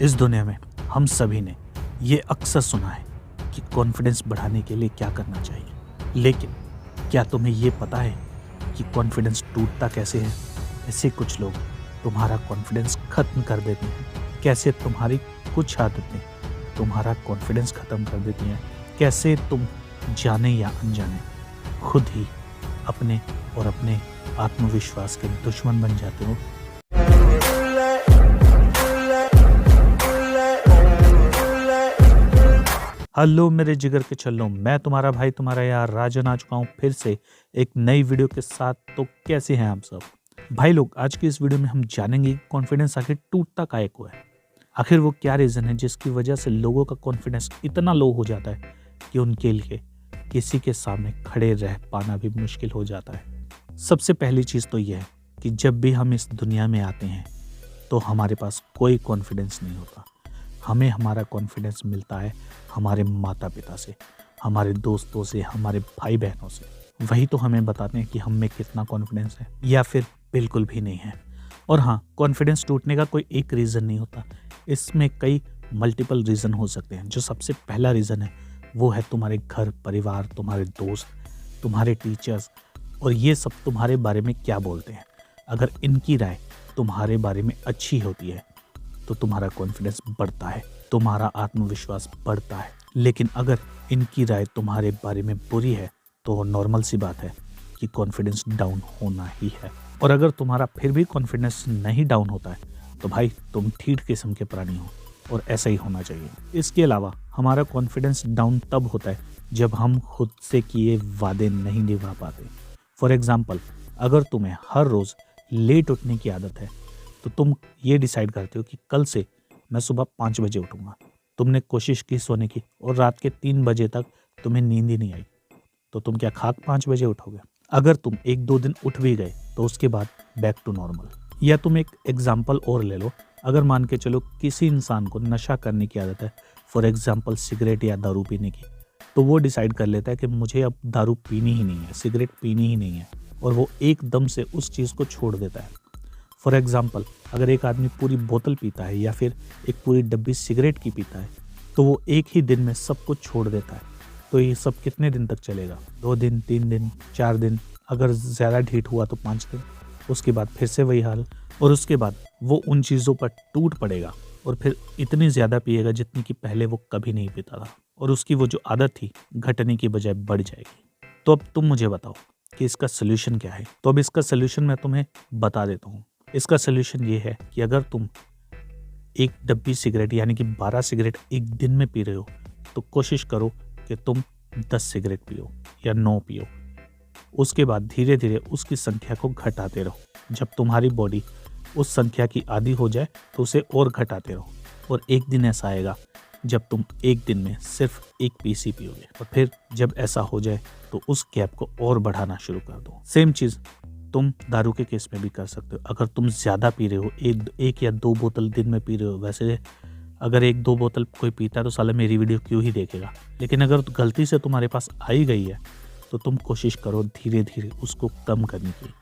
इस दुनिया में हम सभी ने ये अक्सर सुना है कि कॉन्फिडेंस बढ़ाने के लिए क्या करना चाहिए, लेकिन क्या तुम्हें ये पता है कि कॉन्फिडेंस टूटता कैसे है? ऐसे कुछ लोग तुम्हारा कॉन्फिडेंस खत्म कर देते हैं। कैसे तुम्हारी कुछ आदतें तुम्हारा कॉन्फिडेंस खत्म कर देती हैं। कैसे तुम जाने या अनजाने खुद ही अपने और अपने आत्मविश्वास के दुश्मन बन जाते हो। हेलो मेरे जिगर के छल्लों, मैं तुम्हारा भाई तुम्हारा यार राजन आ चुका हूँ फिर से एक नई वीडियो के साथ। तो कैसे हैं आप सब भाई लोग? आज की इस वीडियो में हम जानेंगे कॉन्फिडेंस आखिर टूटता काहे को है। आखिर वो क्या रीज़न है जिसकी वजह से लोगों का कॉन्फिडेंस इतना लो हो जाता है कि उनके लिए किसी के सामने खड़े रह पाना भी मुश्किल हो जाता है। सबसे पहली चीज़ तो यह है कि जब भी हम इस दुनिया में आते हैं तो हमारे पास कोई कॉन्फिडेंस नहीं होता। हमें हमारा कॉन्फिडेंस मिलता है हमारे माता पिता से, हमारे दोस्तों से, हमारे भाई बहनों से। वही तो हमें बताते हैं कि हम में कितना कॉन्फिडेंस है या फिर बिल्कुल भी नहीं है। और हाँ, कॉन्फिडेंस टूटने का कोई एक रीज़न नहीं होता, इसमें कई मल्टीपल रीज़न हो सकते हैं। जो सबसे पहला रीज़न है वो है तुम्हारे घर परिवार, तुम्हारे दोस्त, तुम्हारे टीचर्स, और ये सब तुम्हारे बारे में क्या बोलते हैं। अगर इनकी राय तुम्हारे बारे में अच्छी होती है तो तुम्हारा कॉन्फिडेंस बढ़ता है, तुम्हारा आत्मविश्वास बढ़ता है। लेकिन अगर इनकी राय तुम्हारे बारे में बुरी है तो नॉर्मल सी बात है कि कॉन्फिडेंस डाउन होना ही है। और अगर तुम्हारा फिर भी कॉन्फिडेंस नहीं डाउन होता है तो भाई तुम ठीक किस्म के प्राणी हो, और ऐसा ही होना चाहिए। इसके अलावा हमारा कॉन्फिडेंस डाउन तब होता है जब हम खुद से किए वादे नहीं निभा पाते। फॉर एग्जाम्पल, अगर तुम्हें हर रोज़ लेट उठने की आदत है तो तुम ये डिसाइड करते हो कि कल से मैं सुबह 5 बजे उठूंगा। तुमने कोशिश की सोने की और रात के 3 बजे तक तुम्हें नींद ही नहीं आई, तो तुम क्या खाक 5 बजे उठोगे? अगर तुम 1-2 दिन उठ भी गए तो उसके बाद बैक टू नॉर्मल। या तुम एक एग्जाम्पल और ले लो, अगर मान के चलो किसी इंसान को नशा करने की आदत है, फॉर एग्जाम्पल सिगरेट या दारू पीने की, तो वो डिसाइड कर लेता है कि मुझे अब दारू पीनी ही नहीं है, सिगरेट पीनी ही नहीं है, और वो एकदम से उस चीज़ को छोड़ देता है। फॉर एग्जाम्पल, अगर एक आदमी पूरी बोतल पीता है या फिर एक पूरी डब्बी सिगरेट की पीता है तो वो एक ही दिन में सब कुछ छोड़ देता है। तो ये सब कितने दिन तक चलेगा? 2 दिन, 3 दिन, 4 दिन, अगर ज़्यादा ढीठ हुआ तो 5 दिन। उसके बाद फिर से वही हाल, और उसके बाद वो उन चीज़ों पर टूट पड़ेगा और फिर इतनी ज़्यादा पिएगा जितनी कि पहले वो कभी नहीं पीता था, और उसकी वो जो आदत थी घटने की बजाय बढ़ जाएगी। तो अब तुम मुझे बताओ कि इसका सोल्यूशन क्या है? तो अब इसका सोल्यूशन मैं तुम्हें बता देता हूँ। इसका सोल्यूशन ये है कि अगर तुम एक डब्बी सिगरेट यानी कि 12 सिगरेट एक दिन में पी रहे हो तो कोशिश करो कि तुम 10 सिगरेट पियो या 9 पियो। उसके बाद धीरे धीरे उसकी संख्या को घटाते रहो। जब तुम्हारी बॉडी उस संख्या की आदी हो जाए तो उसे और घटाते रहो, और एक दिन ऐसा आएगा जब तुम एक दिन में सिर्फ 1 पीस ही पियोगे। और फिर जब ऐसा हो जाए तो उस गैप को और बढ़ाना शुरू कर दो। सेम चीज़ तुम दारू के केस में भी कर सकते हो। अगर तुम ज़्यादा पी रहे हो, एक या 2 बोतल दिन में पी रहे हो, वैसे अगर 1-2 बोतल कोई पीता है तो साला मेरी वीडियो क्यों ही देखेगा। लेकिन अगर गलती से तुम्हारे पास आई गई है तो तुम कोशिश करो धीरे धीरे उसको कम करने की।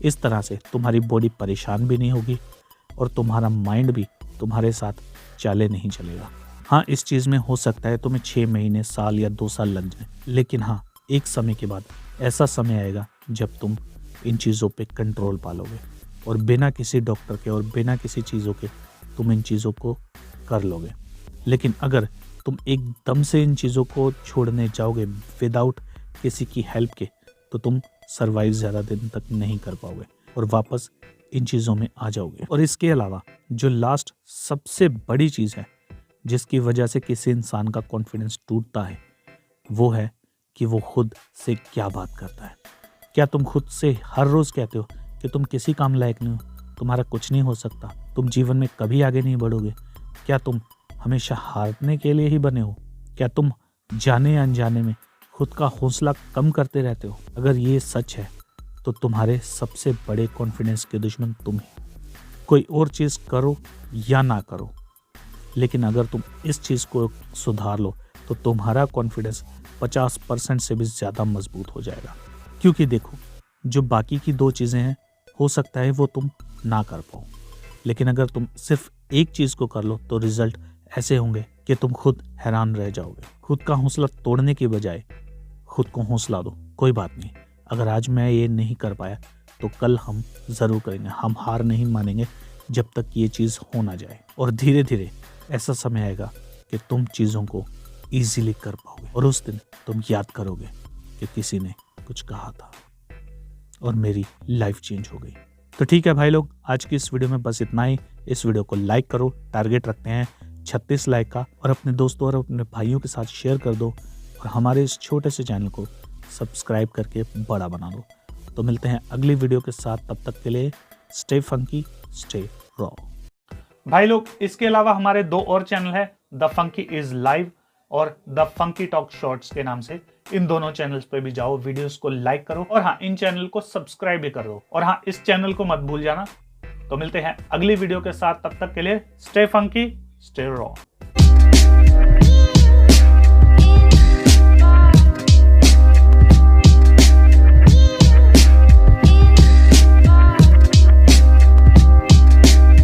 इस तरह से तुम्हारी बॉडी परेशान भी नहीं होगी और तुम्हारा माइंड भी तुम्हारे साथ चाले नहीं चलेगा। हाँ, इस चीज़ में हो सकता है तुम्हें 6 महीने, साल या 2 साल लग जाए, लेकिन हाँ, एक समय के बाद ऐसा समय आएगा जब तुम इन चीज़ों पे कंट्रोल पालोगे और बिना किसी डॉक्टर के और बिना किसी चीज़ों के तुम इन चीज़ों को कर लोगे। लेकिन अगर तुम एकदम से इन चीज़ों को छोड़ने जाओगे विदाउट किसी की हेल्प के तो तुम सर्वाइव ज़्यादा दिन तक नहीं कर पाओगे और वापस इन चीज़ों में आ जाओगे। और इसके अलावा जो लास्ट सबसे बड़ी चीज़ है जिसकी वजह से किसी इंसान का कॉन्फिडेंस टूटता है वो है कि वो खुद से क्या बात करता है। क्या तुम खुद से हर रोज़ कहते हो कि तुम किसी काम लायक नहीं हो, तुम्हारा कुछ नहीं हो सकता, तुम जीवन में कभी आगे नहीं बढ़ोगे? क्या तुम हमेशा हारने के लिए ही बने हो? क्या तुम जाने या अनजाने में खुद का हौसला कम करते रहते हो? अगर ये सच है तो तुम्हारे सबसे बड़े कॉन्फिडेंस के दुश्मन तुम ही। कोई और चीज़ करो या ना करो, लेकिन अगर तुम इस चीज़ को सुधार लो तो तुम्हारा कॉन्फिडेंस 50% से भी ज़्यादा मजबूत हो जाएगा। क्योंकि देखो, जो बाकी की 2 चीज़ें हैं हो सकता है वो तुम ना कर पाओ, लेकिन अगर तुम सिर्फ एक चीज को कर लो तो रिजल्ट ऐसे होंगे कि तुम खुद हैरान रह जाओगे। खुद का हौसला तोड़ने की बजाय खुद को हौसला दो, कोई बात नहीं, अगर आज मैं ये नहीं कर पाया तो कल हम जरूर करेंगे। हम हार नहीं मानेंगे जब तक ये चीज हो ना जाए। और धीरे धीरे ऐसा समय आएगा कि तुम चीजों को इजीली कर पाओगे और उस दिन तुम याद करोगे कि किसी ने कुछ कहा था और मेरी लाइफ चेंज हो गई। तो ठीक है भाई लोग, आज की इस वीडियो में बस इतना ही। इस वीडियो को लाइक करो, टारगेट रखते हैं 36 लाइक का, और अपने दोस्तों और अपने भाइयों के साथ शेयर कर दो और हमारे इस छोटे से चैनल को सब्सक्राइब करके बड़ा बना दो। तो मिलते हैं अगली वीडियो के साथ, तब तक के लिए स्टे फंकी, स्टे रॉ। भाई लोग, इसके अलावा हमारे 2 और चैनल है, द फंकी इज लाइव और द फंकी टॉक शॉर्ट्स के नाम से। इन दोनों चैनल्स पे भी जाओ, वीडियोस को लाइक करो और हाँ, इन चैनल को सब्सक्राइब भी कर दो। और हाँ, इस चैनल को मत भूल जाना। तो मिलते हैं अगली वीडियो के साथ, तब तक के लिए स्टे फंकी, स्टे रॉ।